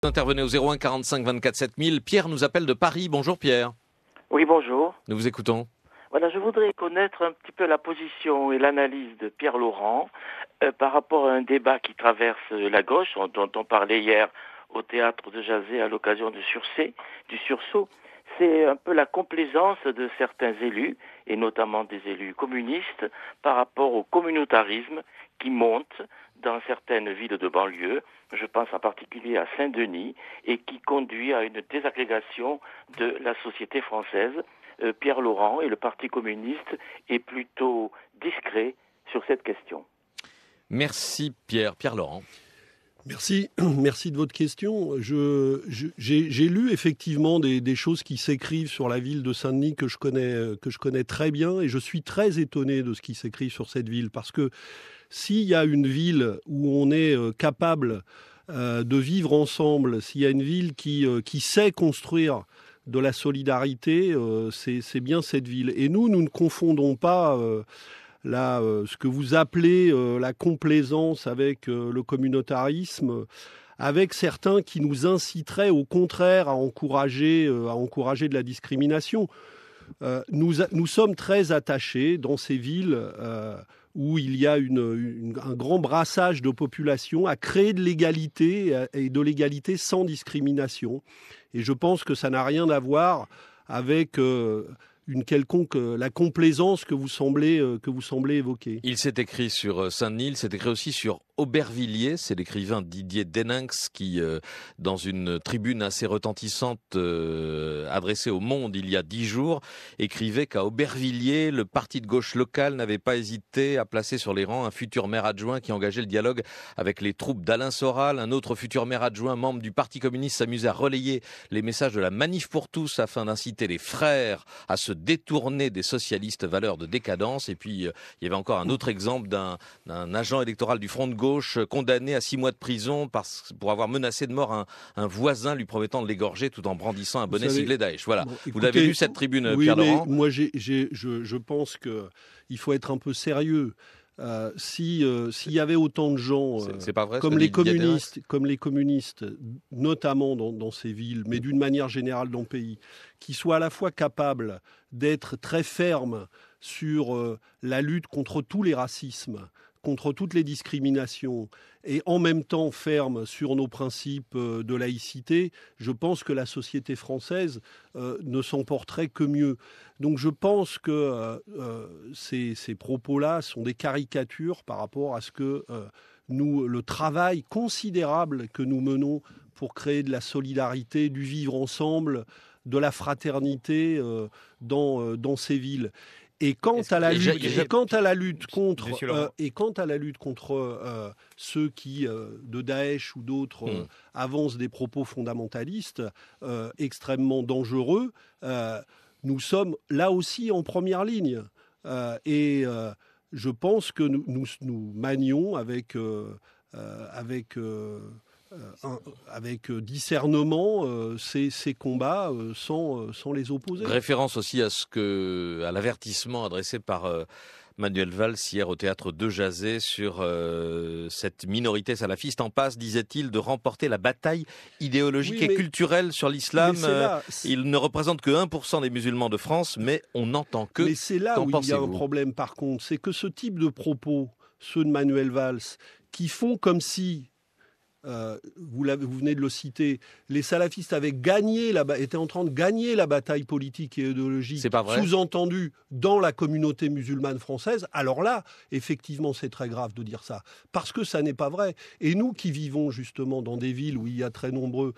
Intervenez au 01 45 24 7000. Pierre nous appelle de Paris. Bonjour Pierre. Oui, bonjour. Nous vous écoutons. Voilà, je voudrais connaître un petit peu la position et l'analyse de Pierre Laurent par rapport à un débat qui traverse la gauche, dont on parlait hier au théâtre de Jazet à l'occasion du sursaut. C'est un peu la complaisance de certains élus, et notamment des élus communistes, par rapport au communautarisme qui monte dans certaines villes de banlieue. Je pense en particulier à Saint-Denis, et qui conduit à une désagrégation de la société française. Pierre Laurent et le Parti communiste est plutôt discret sur cette question. Merci Pierre. Pierre Laurent. Merci de votre question. J'ai lu effectivement des choses qui s'écrivent sur la ville de Saint-Denis que je connais très bien, et je suis très étonné de ce qui s'écrit sur cette ville, parce que s'il y a une ville où on est capable de vivre ensemble, s'il y a une ville qui sait construire de la solidarité, c'est bien cette ville. Et nous ne confondons pas ce que vous appelez la complaisance avec le communautarisme, avec certains qui nous inciteraient au contraire à encourager de la discrimination. Nous sommes très attachés dans ces villes où il y a un grand brassage de population à créer de l'égalité et de l'égalité sans discrimination. Et je pense que ça n'a rien à voir avec la complaisance que vous semblez évoquer. Il s'est écrit sur Saint-Denis, il s'est écrit aussi sur Aubervilliers. C'est l'écrivain Didier Deninx qui, dans une tribune assez retentissante adressée au Monde il y a 10 jours, écrivait qu'à Aubervilliers, le parti de gauche local n'avait pas hésité à placer sur les rangs un futur maire adjoint qui engageait le dialogue avec les troupes d'Alain Soral. Un autre futur maire adjoint, membre du Parti communiste, s'amusait à relayer les messages de la Manif pour tous afin d'inciter les frères à se détourner des socialistes valeurs de décadence. Et puis, il y avait encore un autre exemple d'un agent électoral du Front de gauche condamné à 6 mois de prison pour avoir menacé de mort un voisin lui promettant de l'égorger tout en brandissant un bonnet siglé Daesh. Voilà. Bon, écoutez, vous l'avez lu cette tribune, oui, Pierre Laurent ? Moi, je pense qu'il faut être un peu sérieux. S'il y avait autant de gens c'est pas vrai, comme les communistes, notamment dans ces villes, mais d'une manière générale dans le pays, qui soient à la fois capables d'être très fermes sur la lutte contre tous les racismes, contre toutes les discriminations, et en même temps ferme sur nos principes de laïcité, je pense que la société française ne s'en porterait que mieux. Donc je pense que ces propos-là sont des caricatures par rapport à ce que le travail considérable que nous menons pour créer de la solidarité, du vivre ensemble, de la fraternité dans ces villes. Et quant à la lutte contre ceux qui, de Daesh ou d'autres, avancent des propos fondamentalistes extrêmement dangereux, nous sommes là aussi en première ligne. Je pense que nous manions avec discernement ces combats sans les opposer. Référence aussi à l'avertissement adressé par Manuel Valls hier au théâtre de Jazet sur cette minorité salafiste en passe, disait-il, de remporter la bataille idéologique et culturelle sur l'islam. Il ne représente que 1% des musulmans de France, mais on n'entend que. Mais c'est là où il y a un problème par contre, c'est que ce type de propos, ceux de Manuel Valls, qui font comme si vous venez de le citer, les salafistes étaient en train de gagner la bataille politique et idéologique, sous-entendu dans la communauté musulmane française. Alors là, effectivement, c'est très grave de dire ça, parce que ça n'est pas vrai. Et nous qui vivons justement dans des villes où il y a très nombreux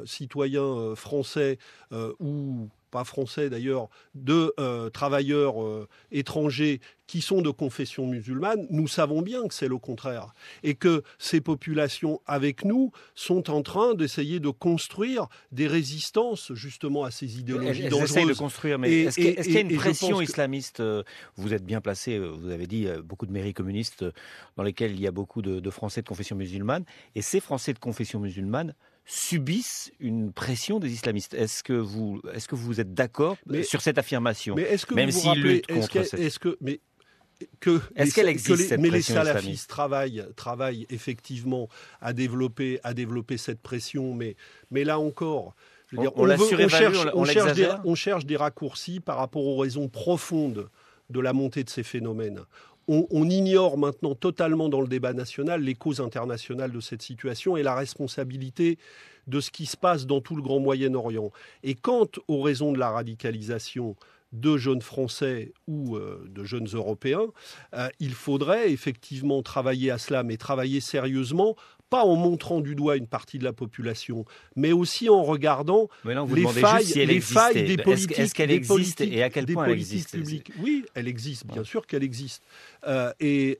citoyens français ou pas français d'ailleurs, de travailleurs étrangers qui sont de confession musulmane, nous savons bien que c'est le contraire. Et que ces populations, avec nous, sont en train d'essayer de construire des résistances, justement, à ces idéologies dangereuses. Elles essayent de construire, mais est-ce qu'il y a une pression islamiste ? Vous êtes bien placé, vous avez dit, beaucoup de mairies communistes dans lesquelles il y a beaucoup de Français de confession musulmane. Et ces Français de confession musulmane subissent une pression des islamistes. Est-ce que vous êtes d'accord sur cette affirmation, mais est-ce que même vous s'ils luttent contre Est-ce qu'elle existe, cette mais les pression salafistes travaillent effectivement à développer cette pression, mais là encore, je veux dire, on cherche des raccourcis par rapport aux raisons profondes de la montée de ces phénomènes. On ignore maintenant totalement dans le débat national les causes internationales de cette situation et la responsabilité de ce qui se passe dans tout le Grand Moyen-Orient. Et quant aux raisons de la radicalisation de jeunes Français ou de jeunes Européens, il faudrait effectivement travailler à cela, mais travailler sérieusement, pas en montrant du doigt une partie de la population, mais aussi en regardant les failles des politiques. Est-ce qu'elle existe et à quel point elle existe publiques. Oui, elle existe, bien sûr qu'elle existe. Et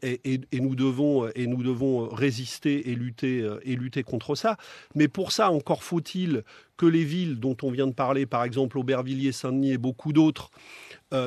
nous devons résister et lutter contre ça. Mais pour ça, encore faut-il que les villes dont on vient de parler, par exemple Aubervilliers, Saint-Denis et beaucoup d'autres,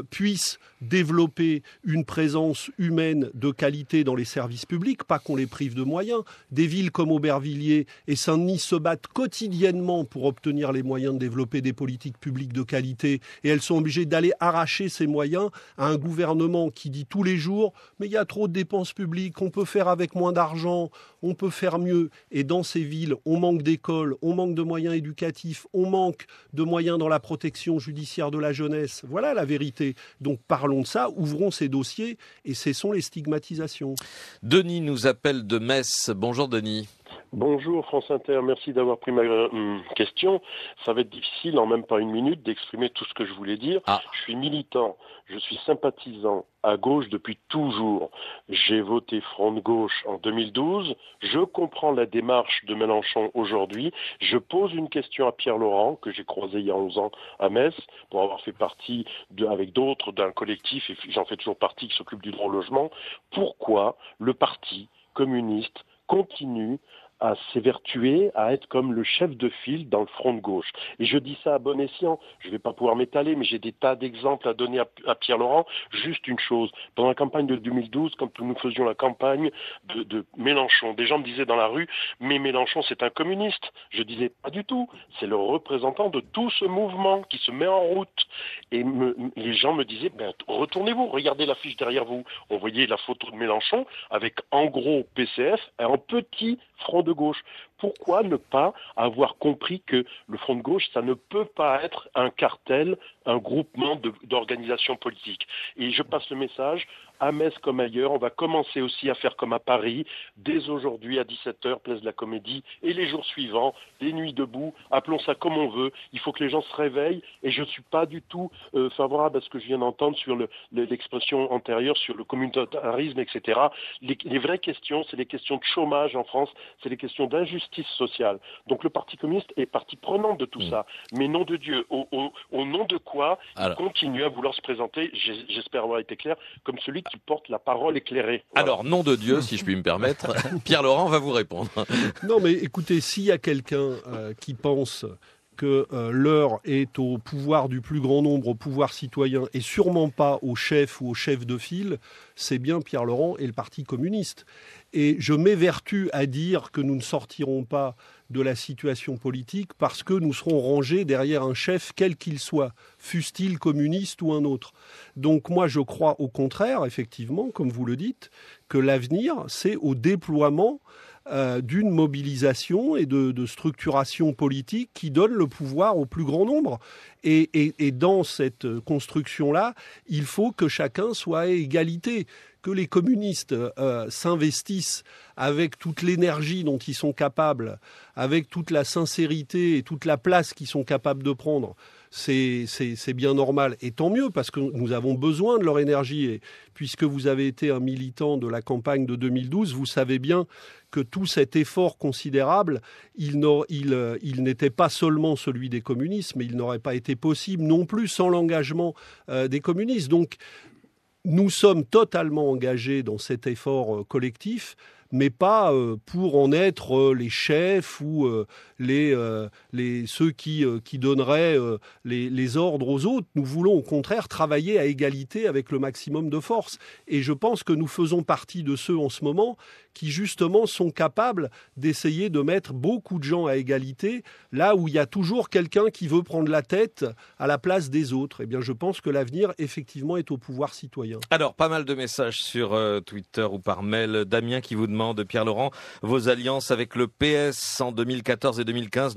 puissent développer une présence humaine de qualité dans les services publics, pas qu'on les prive de moyens. Des villes comme Aubervilliers et Saint-Denis se battent quotidiennement pour obtenir les moyens de développer des politiques publiques de qualité et elles sont obligées d'aller arracher ces moyens à un gouvernement qui dit tous les jours « mais il y a trop de dépenses publiques, on peut faire avec moins d'argent, on peut faire mieux ». Et dans ces villes, on manque d'écoles, on manque de moyens éducatifs, on manque de moyens dans la protection judiciaire de la jeunesse. Voilà la vérité. Donc parlons de ça, ouvrons ces dossiers et cessons les stigmatisations. Denis nous appelle de Metz. Bonjour Denis. Bonjour France Inter, merci d'avoir pris ma question. Ça va être difficile en même pas une minute d'exprimer tout ce que je voulais dire. Je suis militant, je suis sympathisant à gauche depuis toujours. J'ai voté Front de gauche en 2012. Je comprends la démarche de Mélenchon aujourd'hui. Je pose une question à Pierre Laurent, que j'ai croisé il y a 11 ans à Metz, pour avoir fait partie, avec d'autres, d'un collectif, et j'en fais toujours partie, qui s'occupe du droit au logement. Pourquoi le parti communiste continue à s'évertuer, à être comme le chef de file dans le front de gauche. Et je dis ça à bon escient, je ne vais pas pouvoir m'étaler, mais j'ai des tas d'exemples à donner à Pierre Laurent. Juste une chose, pendant la campagne de 2012, quand nous faisions la campagne de Mélenchon, des gens me disaient dans la rue, mais Mélenchon c'est un communiste. Je disais pas du tout, c'est le représentant de tout ce mouvement qui se met en route. Et les gens me disaient, retournez-vous, regardez l'affiche derrière vous. On voyait la photo de Mélenchon avec en gros PCF et en petit Front de gauche. Pourquoi ne pas avoir compris que le Front de gauche, ça ne peut pas être un cartel, un groupement d'organisations politiques. Et je passe le message, à Metz comme ailleurs, on va commencer aussi à faire comme à Paris, dès aujourd'hui à 17h, place de la Comédie, et les jours suivants, des nuits debout, appelons ça comme on veut, il faut que les gens se réveillent, et je ne suis pas du tout favorable à ce que je viens d'entendre sur l'expression antérieure, sur le communautarisme, etc. Les vraies questions, c'est les questions de chômage en France, c'est les questions d'injustice sociale. Donc le Parti communiste est partie prenante de tout ça. Mais nom de Dieu, au nom de quoi il continue à vouloir se présenter, j'espère avoir été clair, comme celui qui porte la parole éclairée. Voilà. Alors, nom de Dieu, si je puis me permettre, Pierre Laurent va vous répondre. Non, mais écoutez, s'il y a quelqu'un qui pense que l'heure est au pouvoir du plus grand nombre, au pouvoir citoyen, et sûrement pas au chef ou au chef de file, c'est bien Pierre Laurent et le Parti communiste. Et je m'évertue à dire que nous ne sortirons pas de la situation politique parce que nous serons rangés derrière un chef quel qu'il soit, fût-il communiste ou un autre. Donc moi, je crois au contraire, effectivement, comme vous le dites, que l'avenir, c'est au déploiement d'une mobilisation et de structuration politique qui donne le pouvoir au plus grand nombre. Et dans cette construction-là, il faut que chacun soit à égalité, que les communistes s'investissent avec toute l'énergie dont ils sont capables, avec toute la sincérité et toute la place qu'ils sont capables de prendre. C'est bien normal. Et tant mieux, parce que nous avons besoin de leur énergie. Et puisque vous avez été un militant de la campagne de 2012, vous savez bien que tout cet effort considérable, il n'était pas seulement celui des communistes, mais il n'aurait pas été possible non plus sans l'engagement des communistes. Donc, nous sommes totalement engagés dans cet effort collectif, mais pas pour en être les chefs ou ceux qui donneraient les ordres aux autres. Nous voulons au contraire travailler à égalité avec le maximum de force. Et je pense que nous faisons partie de ceux en ce moment qui justement sont capables d'essayer de mettre beaucoup de gens à égalité, là où il y a toujours quelqu'un qui veut prendre la tête à la place des autres. Eh bien, je pense que l'avenir, effectivement, est au pouvoir citoyen. Alors, pas mal de messages sur Twitter ou par mail. Damien qui vous demande, Pierre Laurent, vos alliances avec le PS en 2014 et 2015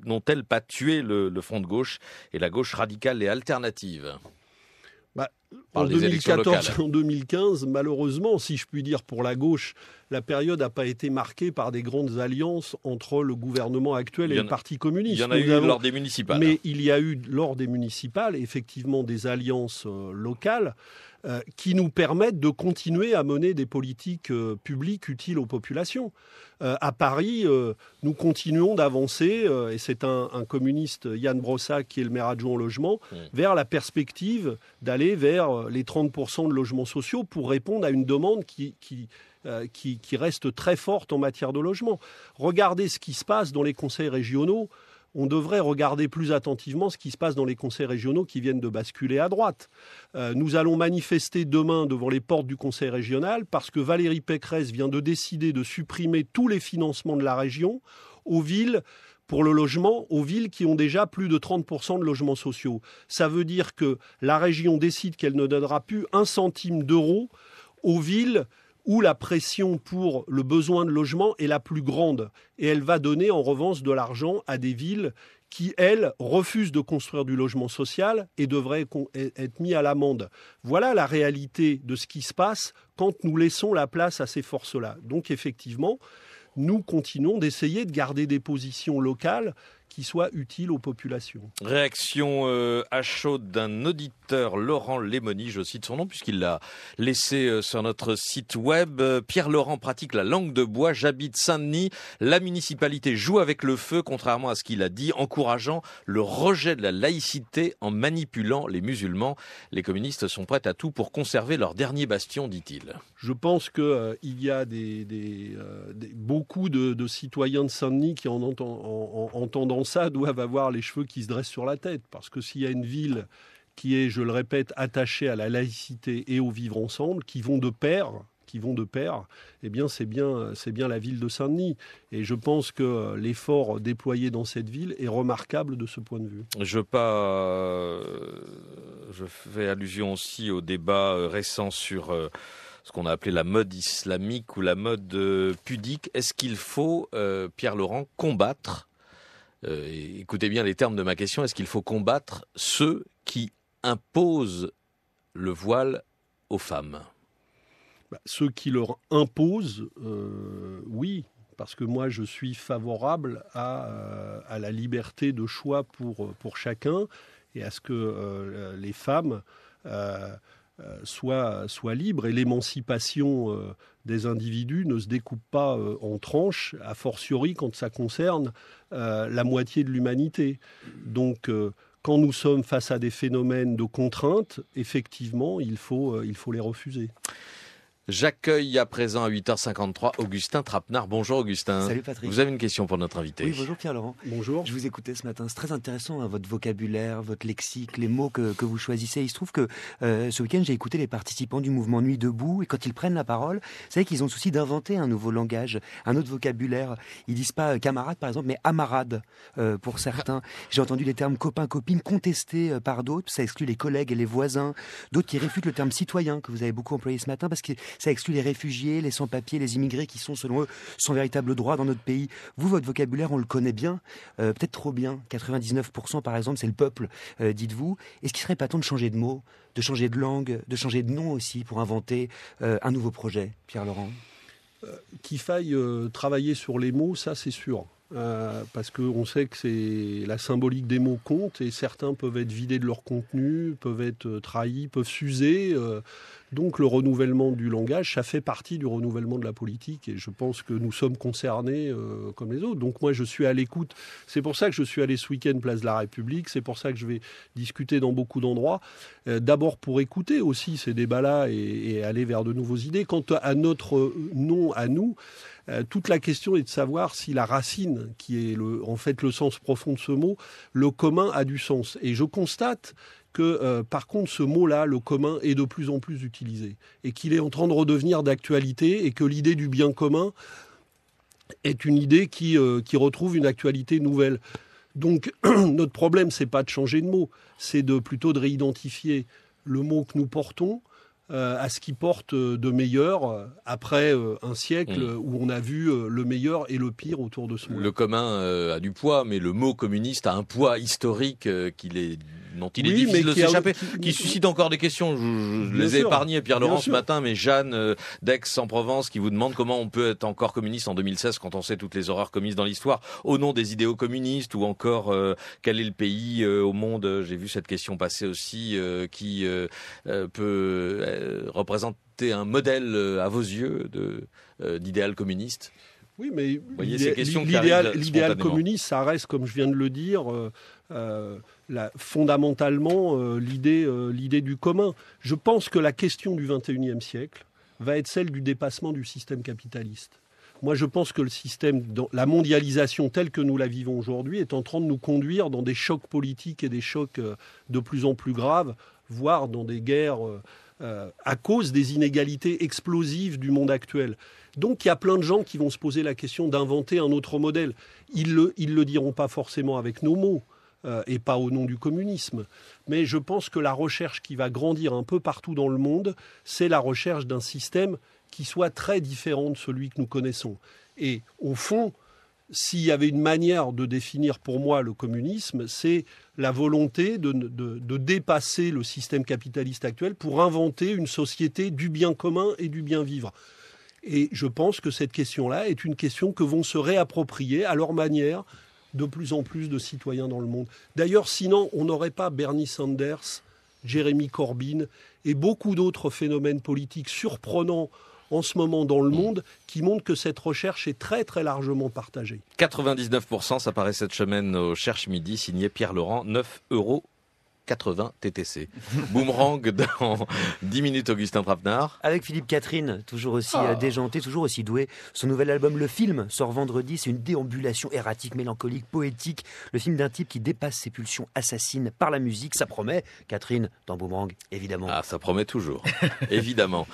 n'ont-elles pas tué le front de gauche et la gauche radicale et alternative ? En 2014 et en 2015, malheureusement, si je puis dire pour la gauche, la période n'a pas été marquée par des grandes alliances entre le gouvernement actuel et le Parti communiste. Il y en a eu lors des municipales. Mais il y a eu lors des municipales, effectivement, des alliances locales qui nous permettent de continuer à mener des politiques publiques utiles aux populations. À Paris, nous continuons d'avancer, et c'est un communiste, Yann Brossac, qui est le maire adjoint au logement, vers la perspective d'aller vers les 30% de logements sociaux pour répondre à une demande qui reste très forte en matière de logement. Regardez ce qui se passe dans les conseils régionaux. On devrait regarder plus attentivement ce qui se passe dans les conseils régionaux qui viennent de basculer à droite. Nous allons manifester demain devant les portes du conseil régional parce que Valérie Pécresse vient de décider de supprimer tous les financements de la région aux villes pour le logement, aux villes qui ont déjà plus de 30% de logements sociaux. Ça veut dire que la région décide qu'elle ne donnera plus 1 centime d'euro aux villes où la pression pour le besoin de logement est la plus grande. Et elle va donner en revanche de l'argent à des villes qui, elles, refusent de construire du logement social et devraient être mis à l'amende. Voilà la réalité de ce qui se passe quand nous laissons la place à ces forces-là. Donc effectivement, nous continuons d'essayer de garder des positions locales qui soient utiles aux populations. Réaction à chaud d'un auditeur, Laurent Lémony, je cite son nom puisqu'il l'a laissé sur notre site web. Pierre Laurent pratique la langue de bois, j'habite Saint-Denis, la municipalité joue avec le feu, contrairement à ce qu'il a dit, encourageant le rejet de la laïcité en manipulant les musulmans. Les communistes sont prêts à tout pour conserver leur dernier bastion, dit-il. Je pense qu'il y a beaucoup de citoyens de Saint-Denis qui en entendant ça doivent avoir les cheveux qui se dressent sur la tête. Parce que s'il y a une ville qui est, je le répète, attachée à la laïcité et au vivre ensemble, qui vont de pair, eh bien c'est bien la ville de Saint-Denis. Et je pense que l'effort déployé dans cette ville est remarquable de ce point de vue. Je fais allusion aussi au débat récent sur ce qu'on a appelé la mode islamique ou la mode pudique. Est-ce qu'il faut, Pierre Laurent, combattre, écoutez bien les termes de ma question, est-ce qu'il faut combattre ceux qui imposent le voile aux femmes ? Ceux qui leur imposent, oui, parce que moi je suis favorable à la liberté de choix pour chacun et à ce que les femmes soient libres. Et l'émancipation des individus ne se découpe pas en tranches, a fortiori quand ça concerne la moitié de l'humanité. Donc quand nous sommes face à des phénomènes de contrainte, effectivement, il faut les refuser. J'accueille à présent à 8h53 Augustin Trapenard. Bonjour Augustin. Salut Patrick. Vous avez une question pour notre invité. Oui, bonjour Pierre Laurent. Bonjour. Je vous écoutais ce matin, c'est très intéressant, votre vocabulaire, votre lexique, les mots que vous choisissez. Il se trouve que ce week-end, j'ai écouté les participants du mouvement Nuit debout et quand ils prennent la parole, vous savez qu'ils ont le souci d'inventer un nouveau langage, un autre vocabulaire. Ils disent pas camarade par exemple, mais amarade pour certains. J'ai entendu les termes copain-copine contestés par d'autres, ça exclut les collègues et les voisins. D'autres qui réfutent le terme citoyen que vous avez beaucoup employé ce matin parce que ça exclut les réfugiés, les sans-papiers, les immigrés qui sont selon eux sans véritable droit dans notre pays. Vous, votre vocabulaire, on le connaît bien, peut-être trop bien. 99% par exemple, c'est le peuple, dites-vous. Est-ce qu'il serait pas temps de changer de mots, de changer de langue, de changer de nom aussi pour inventer un nouveau projet, Pierre Laurent ? Qu'il faille travailler sur les mots, ça c'est sûr. Parce qu'on sait que c'est la symbolique des mots compte et certains peuvent être vidés de leur contenu, peuvent être trahis, peuvent s'user. Donc le renouvellement du langage, ça fait partie du renouvellement de la politique et je pense que nous sommes concernés comme les autres. Donc moi je suis à l'écoute. C'est pour ça que je suis allé ce week-end place de la République. C'est pour ça que je vais discuter dans beaucoup d'endroits. D'abord pour écouter aussi ces débats-là et aller vers de nouvelles idées. Quant à notre nom à nous, toute la question est de savoir si la racine, qui est en fait le sens profond de ce mot, le commun a du sens. Et je constate que, par contre, ce mot-là, le commun, est de plus en plus utilisé et qu'il est en train de redevenir d'actualité et que l'idée du bien commun est une idée qui retrouve une actualité nouvelle. Donc, notre problème, c'est pas de changer de mot, c'est plutôt de réidentifier le mot que nous portons à ce qui porte de meilleur après un siècle où on a vu le meilleur et le pire autour de ce mot. Le commun a du poids, mais le mot communiste a un poids historique dont il est difficile de s'échapper, qui suscite encore des questions. Je les ai épargnées, Pierre Laurent, ce matin, mais Jeanne d'Aix-en-Provence qui vous demande comment on peut être encore communiste en 2016 quand on sait toutes les horreurs commises dans l'histoire au nom des idéaux communistes, ou encore quel est le pays au monde, j'ai vu cette question passer aussi, qui peut représenter un modèle à vos yeux d'idéal communiste. Oui, mais voyez, ces questions l'idéal communiste, ça reste, comme je viens de le dire, fondamentalement l'idée du commun. Je pense que la question du XXIe siècle va être celle du dépassement du système capitaliste. Moi, je pense que la mondialisation telle que nous la vivons aujourd'hui est en train de nous conduire dans des chocs politiques et des chocs de plus en plus graves, voire dans des guerres à cause des inégalités explosives du monde actuel. Donc, il y a plein de gens qui vont se poser la question d'inventer un autre modèle. Ils le diront pas forcément avec nos mots et pas au nom du communisme. Mais je pense que la recherche qui va grandir un peu partout dans le monde, c'est la recherche d'un système qui soit très différent de celui que nous connaissons. Et au fond, s'il y avait une manière de définir pour moi le communisme, c'est la volonté de dépasser le système capitaliste actuel pour inventer une société du bien commun et du bien vivre. Et je pense que cette question-là est une question que vont se réapproprier à leur manière de plus en plus de citoyens dans le monde. D'ailleurs, sinon, on n'aurait pas Bernie Sanders, Jeremy Corbyn et beaucoup d'autres phénomènes politiques surprenants en ce moment dans le monde qui montrent que cette recherche est très très largement partagée. 99%, ça paraît cette semaine au Cherche Midi, signé Pierre Laurent, 9,80 € TTC. Boomerang dans 10 minutes, Augustin Trapenard. Avec Philippe Catherine, toujours aussi déjanté, toujours aussi doué. Son nouvel album Le Film sort vendredi. C'est une déambulation erratique, mélancolique, poétique. Le film d'un type qui dépasse ses pulsions assassines par la musique. Ça promet, Catherine, dans Boomerang, évidemment. Ah, ça promet toujours, évidemment.